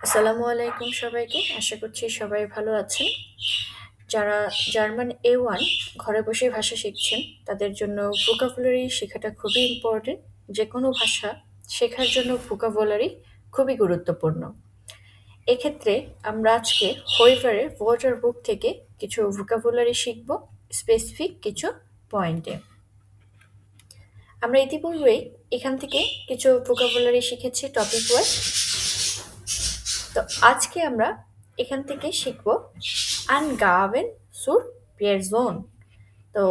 আসসালামু আলাইকুম সবাইকে। আশা করছি সবাই ভালো আছেন। যারা জার্মান A1 ঘরে বসে ভাষা শিখছেন, তাদের জন্য ভোকাবুলারি শেখাটা খুবই ইম্পর্টেন্ট। যেকোনো ভাষা শেখার জন্য ভোকাবুলারি খুবই গুরুত্বপূর্ণ। এক্ষেত্রে আমরা আজকে হোইভারে ওয়াটার বুক থেকে কিছু ভোকাবুলারি শিখব, স্পেসিফিক কিছু পয়েন্টে। আমরা ইতিপূর্বেই এখান থেকে কিছু ভোকাবুলারি শিখেছি টপিক ওয়াইজ। তো আজকে আমরা এখান থেকে শিখব আনগাভেন সুর পিয়ারজোন। তো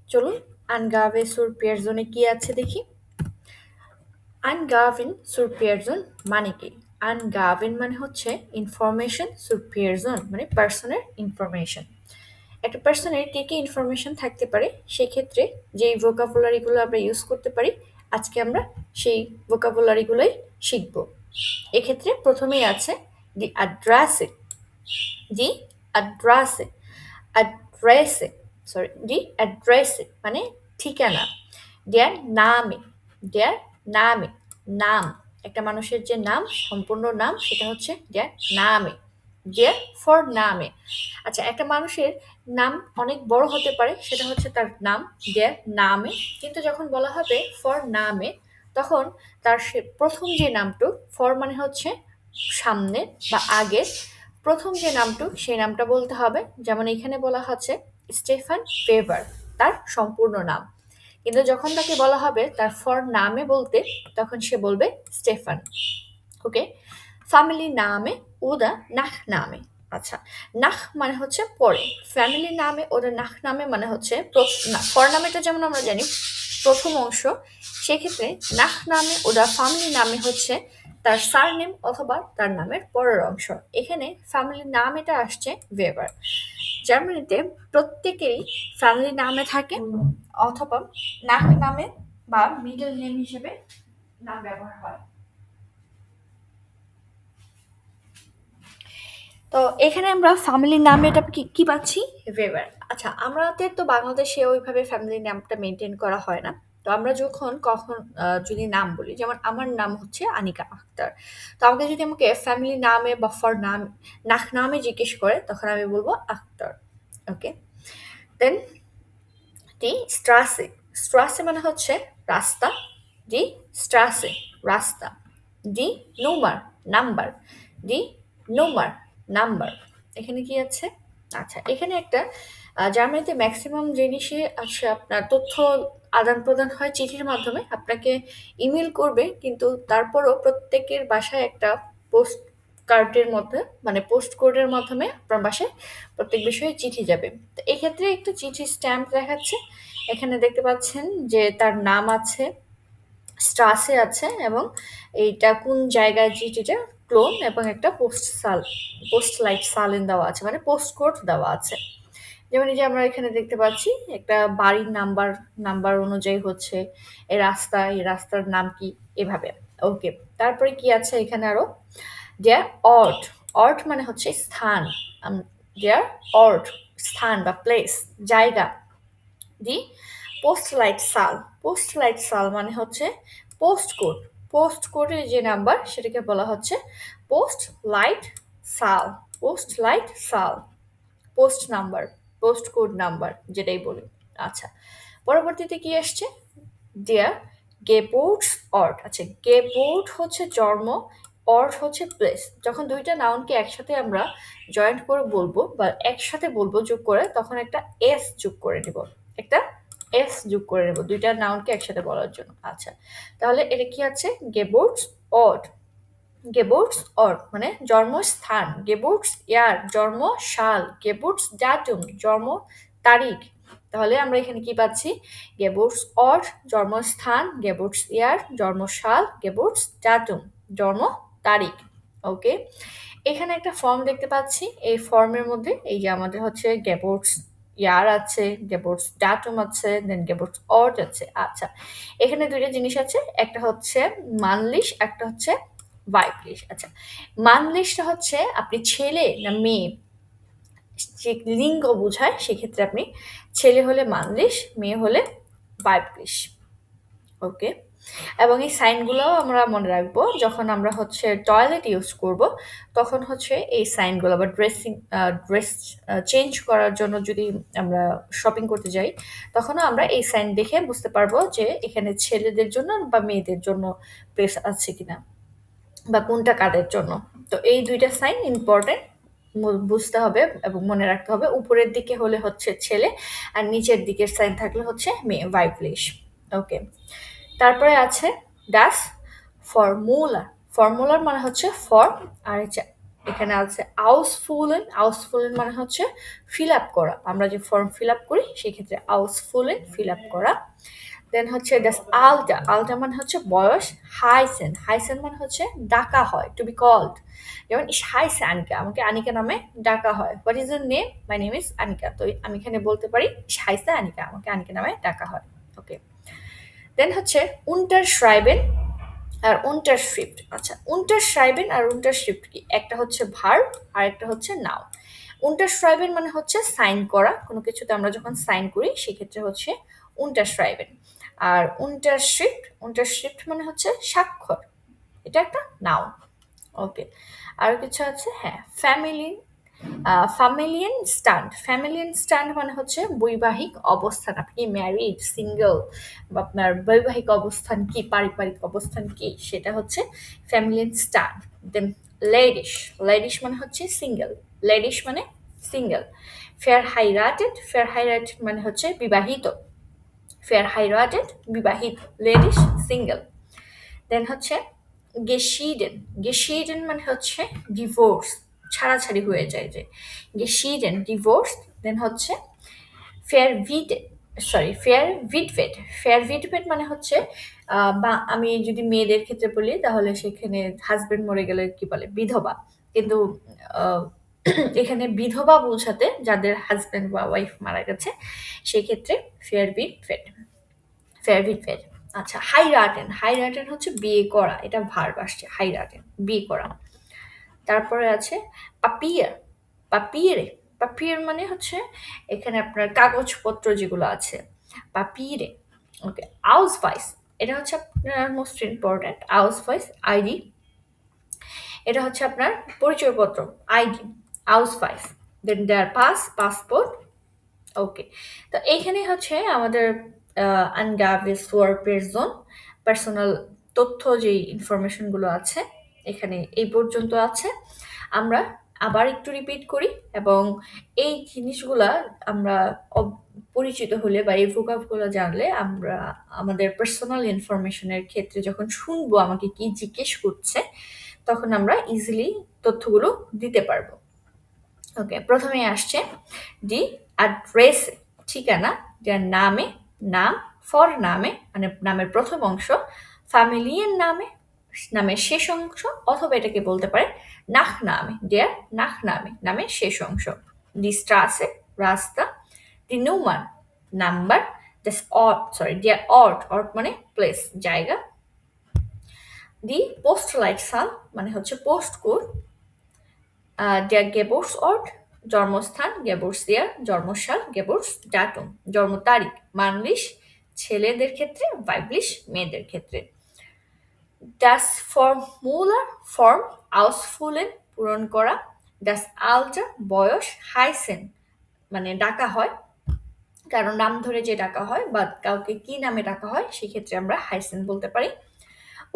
চলুন আনগাভে সুর পিয়ারজোনে কি আছে দেখি। আনগাভেন সুর পিয়ারজোন মানে কি? আনগাভেন মানে হচ্ছে ইনফরমেশন, সুর পিয়ারজোন মানে পার্সনের ইনফরমেশন। একটা পার্সনের কি কি ইনফরমেশন থাকতে পারে, সেক্ষেত্রে যেই ভোকাবুলারিগুলো আমরা ইউজ করতে পারি, আজকে আমরা সেই ভোকাবুলারিগুলোই শিখব। এক্ষেত্রে প্রথমেই আছে দি অ্যাড্রেসে, দি অ্যাড্রেসে, অ্যাড্রেসে সরি দি অ্যাড্রেসে মানে ঠিকানা। দেয়ার নামে, দেয়ার নামে, নাম, একটা মানুষের যে নাম, সম্পূর্ণ নাম, সেটা হচ্ছে দেয়ার নামে, দেয়ার ফর নামে। আচ্ছা, একটা মানুষের নাম অনেক বড় হতে পারে, সেটা হচ্ছে তার নাম, দেয়ার নামে। কিন্তু যখন বলা হবে ফর নামে, তখন তার সে প্রথম যে নামটুক, ফর মানে হচ্ছে সামনে বা আগে, প্রথম যে নামটুক সেই নামটা বলতে হবে। যেমন এখানে বলা হচ্ছে স্টেফান ফেভার, তার সম্পূর্ণ নাম। কিন্তু যখন তাকে বলা হবে তার ফর নামে বলতে, তখন সে বলবে স্টেফান। ওকে, ফ্যামিলি নামে ওদা নাখ নামে। আচ্ছা, নাখ মানে হচ্ছে পরে, ফ্যামিলি নামে ওদা নাখ নামে মানে হচ্ছে ফর নামেটা যেমন আমরা জানি প্রথম অংশ, সেক্ষেত্রে নাখ নামে ওদা ফ্যামিলি নামে হচ্ছে তার সারনেম অথবা তার নামের পরের অংশ। এখানে ফ্যামিলি নাম এটা আসছে ভেবার। জার্মানিতে প্রত্যেকেরই ফ্যামিলি নামে থাকে অথবা নাক নামে বা মিডল নেম হিসেবে নাম ব্যবহার হয়। তো এখানে আমরা ফ্যামিলি নামে এটা কি কি পাচ্ছি? ভেবার। আচ্ছা, আমাদের তো বাংলাদেশে ওইভাবে ফ্যামিলি নামটা মেনটেন করা হয় না। তো আমরা যখন কখন যদি নাম বলি, যেমন আমার নাম হচ্ছে আনিকা আক্তার, তো আমাকে ফ্যামিলি নামে বা ফর নাম নাক নামে জিজ্ঞেস করে, তখন আমি বলবো আক্তার। ওকে, দেন ডি স্ট্রাসে, স্ট্রাসে মানে হচ্ছে রাস্তা, ডি স্ট্রাসে রাস্তা, ডি নোমার নাম্বার, ডি নোমার নাম্বার। এখানে কি আছে? আচ্ছা, এখানে একটা জার্মানিতে ম্যাক্সিমাম জিনিসে আছে আপনার তথ্য আদান প্রদান হয় চিঠির মাধ্যমে। আপনাকে ইমেল করবে, কিন্তু তারপরও প্রত্যেকের বাসায় একটা পোস্ট কার্ডের মধ্যে, মানে পোস্ট কোডের মাধ্যমে আপনার বাসায় প্রত্যেক বিষয়ে চিঠি যাবে। তো এক্ষেত্রে একটা চিঠি স্ট্যাম্প দেখাচ্ছে। এখানে দেখতে পাচ্ছেন যে তার নাম আছে, স্ট্রাসে আছে, এবং এইটা কোন জায়গায় চিঠিটা ক্লোন, এবং একটা পোস্ট লাইট সালেন দেওয়া আছে, মানে পোস্ট কোড দেওয়া আছে। যেমন এই যে আমরা এখানে দেখতে পাচ্ছি একটা বাড়ির নাম্বার, নাম্বার অনুযায়ী হচ্ছে এই রাস্তার নাম কি, এভাবে। ওকে, তারপরে কি আছে এখানে আরো? দেয়ার অর্ট, অর্ট মানে হচ্ছে স্থান, দেয়ার অর্ট স্থান বা প্লেস, জায়গা। দি পোস্ট লাইট সাল, পোস্ট লাইট সাল মানে হচ্ছে পোস্ট কোড, পোস্ট কোডের যে নাম্বার সেটাকে বলা হচ্ছে পোস্ট লাইট সাল, পোস্ট লাইট সাল, post number, post code number যেটাই বলি। আচ্ছা, পরবর্তীতে কি আসছে? দেয়ার গেবোর্ডস অর্ট। আচ্ছা, গেবোর্ড হচ্ছে জন্ম, অর্ট হচ্ছে প্লেস। যখন দুইটা নাউনকে একসাথে আমরা জয়েন্ট করে বলবো বা একসাথে বলবো যোগ করে, তখন একটা এস যোগ করে নেব, একটা এস যোগ করে নেব দুইটা নাউনকে একসাথে বলার জন্য। আচ্ছা, তাহলে এটা কি আছে? গেবোর্ডস অর্ট, গেবোর্টস অর্ট মানে জন্মস্থান, গেবোর্টস ইয়ার জন্ম সাল, গেবোর্টস ডাটুম জন্ম তারিখ। তাহলে আমরা এখানে কি পাচ্ছি? গেবোর্টস অর্ট জন্মস্থান, গেবোর্টস ইয়ার জন্মসাল, গেবোর্টস ডাটুম জন্ম তারিখ। ওকে, এখানে একটা ফর্ম দেখতে পাচ্ছি। এই ফর্মের মধ্যে এই যে আমাদের হচ্ছে গেবোর্টস ইয়ার আছে, গেবোর্টস ডাটুম আছে, দেন গেবোর্টস অর্ট আছে। আচ্ছা, এখানে দুইটা জিনিস আছে, একটা হচ্ছে মানলিশ, একটা হচ্ছে ভাইবলিশ। আচ্ছা, মানলিশটা হচ্ছে আপনি ছেলে না মেয়ে, যে লিঙ্গ বোঝায়, সেক্ষেত্রে আপনি ছেলে হলে মানলিশ, মেয়ে হলে ভাইবলিশ। ওকে, এবং এই সাইনগুলোও আমরা মনে রাখবো যখন আমরা হচ্ছে টয়লেট ইউজ করব, তখন হচ্ছে এই সাইনগুলো বা ড্রেস চেঞ্জ করার জন্য যদি আমরা শপিং করতে যাই, তখনও আমরা এই সাইন দেখে বুঝতে পারবো যে এখানে ছেলেদের জন্য বা মেয়েদের জন্য প্লেস আছে কিনা বা কোনটা কাদের জন্য। তো এই ২ টা সাইন ইম্পোর্টেন্ট, বুঝতে হবে এবং মনে রাখতে হবে। উপরের দিকে হলে হচ্ছে ছেলে, আর নিচের দিকের সাইন থাকলে হচ্ছে মেয়ে, ভাইবলিশ। ওকে। তারপরে আছে ডাস ফর্মুলার। ফর্মুলার মানে হচ্ছে ফর্ম, আর এখানে আছে আউসফুলেন। আউসফুলেন মানে হচ্ছে ফিল আপ করা। আমরা যে ফর্ম ফিল আপ করি সেক্ষেত্রে আউসফুলেন ফিল আপ করা। দেন হচ্ছে das আলটা। আলটা মানে হচ্ছে বয়স। হাইসেন। হাইসেন মানে হচ্ছে ডাকা হয়, টু বি কল্ড। যেমন ইস হাইসে আনিকা, আমাকে আনিকা নামে ডাকা হয়। What is your name? My name is Anika. তো আমি এখানে বলতে পারি ইস হাইসে আনিকা, আমাকে আনিকা নামে ডাকা হয়। ওকে। দেন হচ্ছে unterschreiben আর unterschrift। আচ্ছা, unterschreiben আর unterschrift কি? একটা হচ্ছে ভার্ব আর একটা হচ্ছে নাউন। unterschreiben মানে হচ্ছে সাইন করা, কোনো কিছুতে আমরা যখন সাইন করি সেক্ষেত্রে হচ্ছে unterschreiben। আর unterschrift মানে হচ্ছে স্বাক্ষর, এটা একটা নাউন। ওকে। আরো কিছু আছে, হ্যাঁ, ফ্যামিলি ফ্যামিলিয়ান স্ট্যান্ড। ফ্যামিলিয়ান স্ট্যান্ড মানে হচ্ছে বৈবাহিক অবস্থান। আপনি ম্যারিড, সিঙ্গেল, বা আপনার বৈবাহিক অবস্থান কি, পারিবারিক অবস্থান কি, সেটা হচ্ছে ফ্যামিলিয়ান স্ট্যান্ড। দেন লেডিশ। লেডিশ মানে হচ্ছে সিঙ্গেল। লেডিশ মানে সিঙ্গেল। ফেয়ার হাইরাটেড। ফেয়ার হাইরাটেড মানে হচ্ছে বিবাহিত। ফেয়ার হাইরাটেড বিবাহিত। লেডিশ সিঙ্গেল। দেন হচ্ছে গেশিডেন। গেশিডেন মানে হচ্ছে ডিভোর্স, ছাড়াছাড়ি হয়ে যায় যে, গেশিডেন ডিভোর্স। দেন হচ্ছে ফেয়ার ভিড, সরি ফেয়ার ভিডভেট। ফেয়ার ভিডভেট মানে হচ্ছে বা আমি যদি মেয়েদের ক্ষেত্রে বলি তাহলে সেখানে হাজবেন্ড মরে গেলে কি বলে, বিধবা। কিন্তু আহ, এখানে বিধবা বোঝাতে যাদের হাজবেন্ড বা ওয়াইফ মারা গেছে সেক্ষেত্রে ফেয়ার ভিডভেট। Favourite veg. আচ্ছা, হাইরাটেন। হাইরাটেন হচ্ছে বিয়ে করা, এটা ভার্ব আসছে, হাইরাটেন বিয়ে করা। তারপরে আছে পাপিয়ার। পাপিয়েরে। পাপিয়ার মানে হচ্ছে এখানে আপনার কাগজপত্র যেগুলো আছে, পাপিয়েরে। ওকে। আউসভাইস, এটা হচ্ছে আপনার মোস্ট ইম্পর্ট্যান্ট। আউসভাইস আইডি, এটা হচ্ছে আপনার পরিচয়পত্র, আইডি। আউসভাইস। দেন দেয়ার পাসপোর্ট। ওকে। তো এইখানে হচ্ছে আমাদের আনগাভিস ওয়ার পেরজন পার্সোনাল তথ্য যেই ইনফরমেশনগুলো আছে এখানে এই পর্যন্ত আছে। আমরা আবার একটু রিপিট করি, এবং এই জিনিসগুলা আমরা পরিচিত হলে বা এই ভোকাবগুলো জানলে আমরা আমাদের পার্সোনাল ইনফরমেশনের ক্ষেত্রে যখন শুনবো আমাকে কি জিজ্ঞেস করছে, তখন আমরা ইজিলি তথ্যগুলো দিতে পারবো। ওকে, প্রথমে আসছে ডি অ্যাড্রেস, ঠিকানা। যার নামে, নাম, ফর নামে মানে নামের প্রথম অংশ, ফ্যামিলিয়ার নামে নামের শেষ অংশ, অথবা এটাকে বলতে পারে নাখ নামে, ডেয়ার নাখ নামে নামের শেষ অংশ। ডি স্ট্রাসে রাস্তা, ডি নুমান নাম্বার, ডিয়ার অর্ট, অর্ট মানে প্লেস জায়গা। ডি পোস্ট লাইট সাল মানে হচ্ছে পোস্ট কোড। Der Geburtsort জন্মস্থান, Geburtsjahr জন্মসাল, Geburtsdatum জন্ম তারিখ, মানলিশ ছেলেদের ক্ষেত্রে, ভাইবলিশ মেয়েদের ক্ষেত্রে। Das Formular ফর্ম, ausfüllen পূরণ করা, das Alter বয়স, heißen মানে ডাকা হয়, কারণ নাম ধরে যে ডাকা হয় বা কাউকে কি নামে ডাকা হয় সেক্ষেত্রে আমরা হাইসেন বলতে পারি।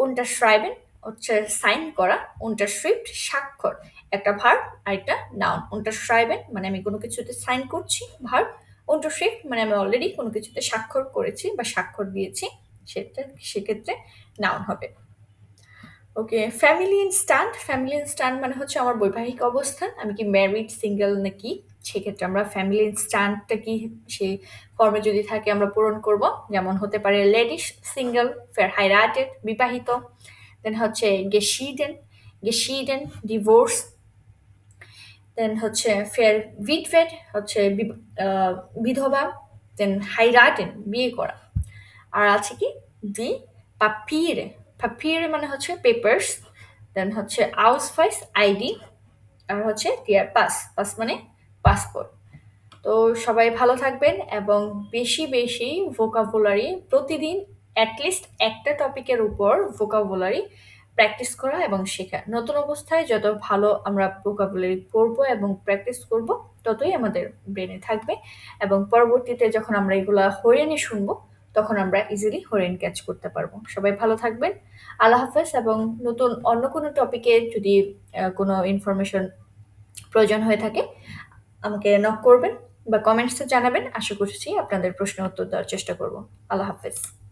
unterschreiben হচ্ছে সাইন করা, unterschrift স্বাক্ষর, একটা ভার্ব আর একটা নাউন। unterschreiben মানে আমি কোনো কিছুতে সাইন করছি, ভার্ব। unterschrift মানে আমি অলরেডি কোনো কিছুতে স্বাক্ষর করেছি বা স্বাক্ষর দিয়েছি, সেটা সেক্ষেত্রে নাউন হবে। Okay. Family instant. Family instant মানে হচ্ছে আমার বৈবাহিক অবস্থান, আমি কি ম্যারিড, সিঙ্গেল নাকি, সেক্ষেত্রে আমরা ফ্যামিলি ইনস্ট্যান্টটা কি সেই ফর্মে যদি থাকে আমরা পূরণ করব। যেমন হতে পারে লেডিস সিঙ্গেল, হাইরাটেড বিবাহিত। দেন হচ্ছে গেশিডেন, গেশিডেন ডিভোর্স। দেন হচ্ছে ফেয়ার উইডভেড হচ্ছে বিধবা। দেন হাইরাটেন বিয়ে করা। আর আছে কি দি পাপিরে। পাপিরে মানে হচ্ছে পেপার্স। দেন হচ্ছে আউসভাইস আইডি। আর হচ্ছে টিয়ার পাস, পাস মানে পাসপোর্ট। তো সবাই ভালো থাকবেন এবং বেশি বেশি ভোকাবুলারি প্রতিদিন অ্যাটলিস্ট একটা টপিকের উপর ভোকাবুলারি প্র্যাকটিস করা এবং শেখা। নতুন অবস্থায় যত ভালো আমরা ভোকাবুলারি পড়বো এবং প্র্যাকটিস করব, ততই আমাদের ব্রেনে থাকবে এবং পরবর্তীতে যখন আমরা এগুলা হরিণে শুনবো, তখন আমরা ইজিলি হরিণ ক্যাচ করতে পারবো। সবাই ভালো থাকবেন। আল্লাহ হাফেজ। এবং নতুন অন্য কোনো টপিকে যদি কোনো ইনফরমেশন প্রয়োজন হয়ে থাকে, আমাকে নক করবেন বা কমেন্টসে জানাবেন। আশা করছি আপনাদের প্রশ্নের উত্তর দেওয়ার চেষ্টা করব। আল্লাহ হাফেজ।